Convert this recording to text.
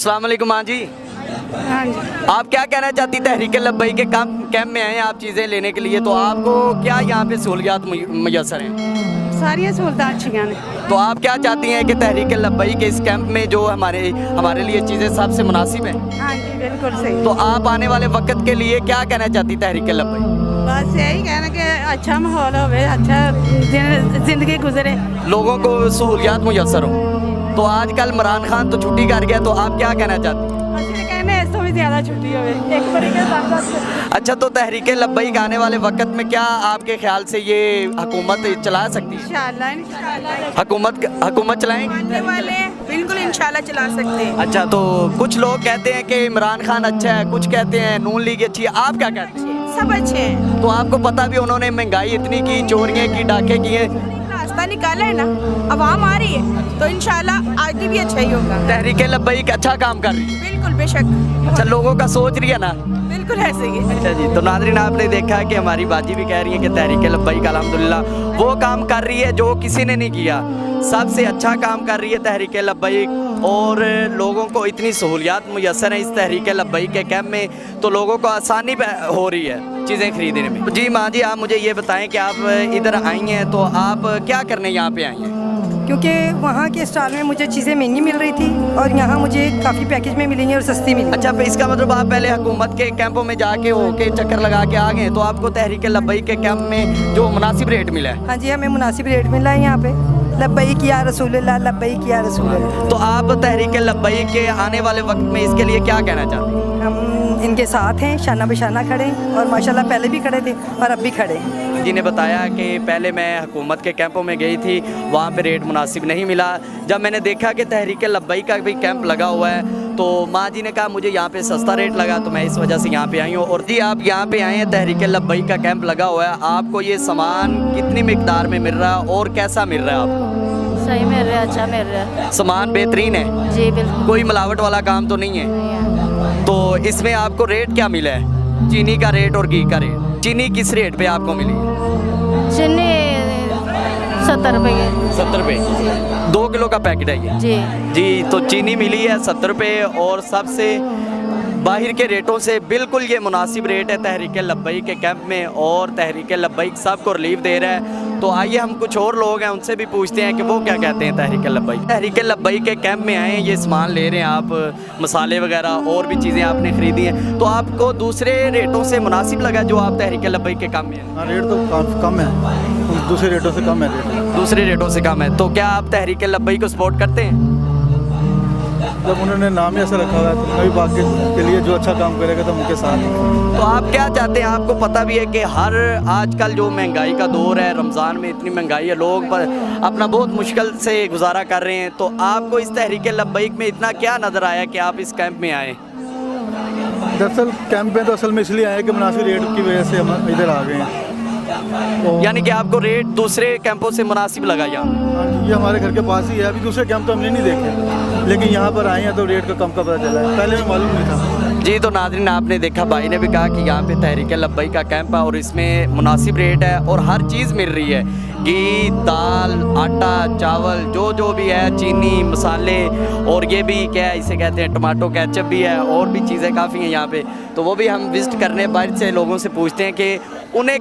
अस्सलाम वालेकुम। माँ जी, हाँ जी। आप क्या कहना चाहती तहरीक लब्बई के कैंप में आए आप चीज़ें लेने के लिए, तो आपको क्या यहाँ पे सहूलियात मैसर हैं? सारी सहूलत अच्छी हैं। तो आप क्या चाहती हैं कि तहरीक लब्बई के इस कैंप में जो हमारे लिए चीज़ें सबसे मुनासिब हैं? हाँ जी, बिल्कुल सही। तो आप आने वाले वक्त के लिए क्या कहना चाहती तहरीक लब्बई? बस यही कहना कि अच्छा माहौल हो, अच्छा जिंदगी गुजरे, लोगों को सहूलियात मैसर हो। तो आजकल इमरान खान तो छुट्टी कर गया, तो आप क्या कहना चाहती हैं? कहने इस तो भी ज़्यादा छुट्टी हो एक तरीके। अच्छा, तो तहरीक लब्बई आने वाले वक्त में क्या आपके ख्याल से ये हुकूमत चला सकती है? इंशाल्लाह हुकूमत चलाएंगे? आने वाले बिल्कुल इंशाल्लाह चला सकते हैं। अच्छा, तो कुछ लोग कहते हैं कि इमरान खान अच्छा है, कुछ कहते हैं नून लीग अच्छी है, आप क्या कहते हैं? सब अच्छे हैं। तो आपको पता भी उन्होंने महंगाई इतनी की, चोरियाँ की, डाके किए, रास्ता निकाला है ना, आवाम आ रही है तो इंशाल्लाह आगे भी अच्छा ही होगा। तहरीक लब्बई अच्छा काम कर रही है। बिल्कुल बेशक। अच्छा, लोगों का सोच रही है ना? बिल्कुल ऐसे ही है। अच्छा जी, तो नाज़रीन आपने देखा है कि हमारी बाजी भी कह रही है कि तहरीक लब्बई का अल्हम्दुलिल्लाह वो काम कर रही है जो किसी ने नहीं किया, सबसे अच्छा काम कर रही है तहरीक लब्बई, और लोगों को इतनी सहूलियात मुयस्सर हैं इस तहरीक लब्बई के कैंप में, तो लोगों को आसानी हो रही है चीज़ें खरीदने में। जी माँ जी, आप मुझे ये बताएं कि आप इधर आई हैं तो आप क्या करने यहाँ पे आई हैं? क्योंकि वहाँ के स्टॉल में मुझे चीज़ें महंगी मिल रही थी और यहाँ मुझे काफ़ी पैकेज में मिली हैं और सस्ती मिली। अच्छा, इसका मतलब आप पहले हुकूमत के कैंपों में जाके होके चक्कर लगा के आ गए, तो आपको तहरीक लब्बई के कैंप में जो मुनासिब रेट मिला है? हाँ जी, हमें मुनासिब रेट मिला है यहाँ पे। लब्बई किया रसूलुल्लाह, लब्बई किया रसूलुल्लाह। तो आप तहरीक लब्बई के आने वाले वक्त में इसके लिए क्या कहना चाहते हैं? हम इनके साथ हैं, शाना बशाना खड़े हैं और माशाल्लाह पहले भी खड़े थे और अब भी खड़े हैं। जी ने बताया कि पहले मैं हुकूमत के कैंपों में गई थी, वहाँ पे रेट मुनासिब नहीं मिला। जब मैंने देखा कि तहरीक लब्बई का भी कैंप लगा हुआ है तो माँ जी ने कहा मुझे यहाँ पे सस्ता रेट लगा, तो मैं इस वजह से यहाँ पे आई हूँ। और जी, आप यहाँ पे आए हैं, तहरीक लब्बई का कैंप लगा हुआ है, आपको ये सामान कितनी मिकदार में मिल रहा है और कैसा मिल रहा है आपको? सही मिल रहा है, अच्छा मिल रहा है। सामान बेहतरीन है? जी बिल्कुल। कोई मिलावट वाला काम तो नहीं है? तो इसमें आपको रेट क्या मिला है? चीनी का रेट और घी का रेट? चीनी किस रेट पे आपको मिली है? चीनी 70 रुपये। 70 रुपये 2 किलो का पैकेट है ये? जी जी, तो चीनी मिली है 70 रुपये, और सबसे बाहर के रेटों से बिल्कुल ये मुनासिब रेट है तहरीक लब्बई के कैंप में, और तहरीक लब्बई सबको रिलीफ दे रहा है। तो आइए हम कुछ और लोग हैं उनसे भी पूछते हैं कि वो क्या कहते हैं तहरीक लब्बई। तहरीक लब्बई के कैंप में आए हैं, ये सामान ले रहे हैं आप, मसाले वगैरह और भी चीज़ें आपने ख़रीदी हैं, तो आपको दूसरे रेटों से मुनासिब लगा जो आप तहरीक लब्बई के कैंप में हैं? हाँ, रेट तो काफ़ी कम है, दूसरे रेटों से कम है रेट। दूसरे रेटों से कम है। तो क्या आप तहरीक लब्बई को सपोर्ट करते हैं? जब उन्होंने नाम ही ऐसा रखा हुआ है तो कभी बाकी के लिए जो अच्छा काम करेगा तो उनके साथ। तो आप क्या चाहते हैं? आपको पता भी है कि हर आजकल जो महंगाई का दौर है, रमज़ान में इतनी महंगाई है, लोग पर अपना बहुत मुश्किल से गुजारा कर रहे हैं, तो आपको इस तहरीक लब्बई में इतना क्या नज़र आया कि आप इस कैंप में आए? दरअसल कैंप में तो असल में इसलिए आए कि मुनासिब रेट की वजह से हम इधर आ गए हैं। यानी कि आपको रेट दूसरे कैंपों से मुनासिब लगा यहाँ? ये हमारे घर के पास ही है, अभी दूसरे कैंप तो हमने नहीं देखे, लेकिन यहाँ पर आए हैं तो रेट का कम का पता चला है, पहले में मालूम नहीं था। जी, तो नाज़रीन आपने देखा, भाई ने भी कहा कि यहाँ पे तहरीक लब्बई का कैंप है और इसमें मुनासिब रेट है और हर चीज़ मिल रही है, घी, दाल, आटा, चावल, जो भी है, चीनी, मसाले, और ये भी क्या है इसे कहते हैं टमाटो केचप भी है, और भी चीज़ें काफ़ी हैं यहाँ पे। तो वो भी हम विज़िट करने बाहर से लोगों से पूछते हैं कि उन्हें